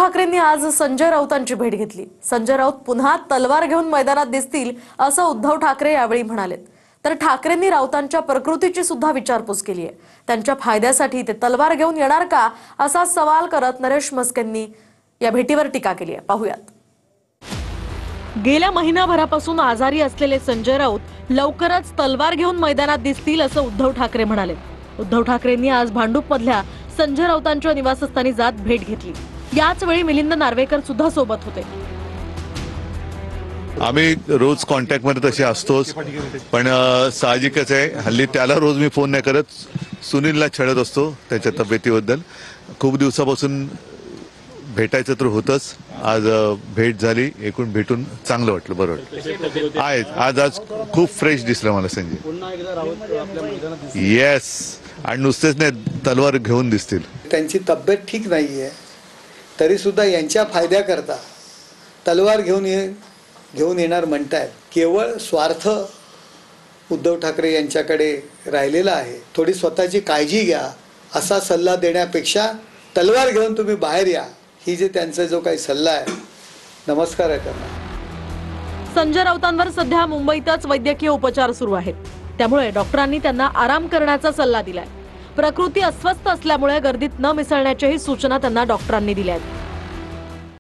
ठाकरेंनी आज संजय राऊतांची भेट घेतली। संजय राऊत पुन्हा तलवार घेऊन मैदानात दिसतील असं उद्धव ठाकरे यावेळी म्हणाले। तर ठाकरेंनी राऊतांच्या प्रकृतीची सुद्धा विचारपूस केली आहे। त्यांच्या फायद्यासाठी ते तलवार घेऊन येणार का असा सवाल करत नरेश म्हस्केंनी या भेटीवर टीका केली आहे। पाहूयात। गेल्या महिनाभरापासून आजारी असलेले संजय राऊत लवकरच तलवार घेऊन मैदानात दिसतील असं उद्धव ठाकरे म्हणाले। उद्धव ठाकरेंनी आज भांडूपमधल्या संजय राऊतांच्या निवासस्थानी जात भेट घेतली। याच वेळी मिलिंद नार्वेकर सुद्धा सोबत होते। आम्ही रोज कॉन्टॅक्ट मध्ये तसे असतोच, पण साहजिकच आहे हल्ली त्याला रोज मी फोन नाही करत, सुनीलला छळत असतो त्याच्या तब्येतीबद्दल। खूप दिवसापासून भेटायचं तर होतच, आज भेट झाली, एकूण भेटून चांगलं वाटलं, बरं वाटलं। आज खूप फ्रेश दिसलं मला संजय। येस, आणि नुसतेच नाही, तलवार घेऊन दिसतील। त्यांची तब्येत ठीक नाहीये तरी सुद्धा यांच्या फायद्याकरता तलवार घेऊन येणार म्हणतायत। केवळ स्वार्थ उद्धव ठाकरे यांच्याकडे राहिलेला आहे। थोडी स्वतःची काळजी घ्या असा सल्ला देण्यापेक्षा तलवार घेऊन तुम्ही बाहेर या, ही जे त्यांचा जो काही सल्ला आहे, नमस्कार आहे त्यांना। संजय राऊतांवर सध्या मुंबईतच वैद्यकीय उपचार सुरू आहेत, त्यामुळे डॉक्टरांनी त्यांना आराम करण्याचा सल्ला दिलाय। प्रकृती अस्वस्थ असल्यामुळे गर्दीत न मिसळण्याच्याही सूचना त्यांना डॉक्टरांनी दिल्या आहेत।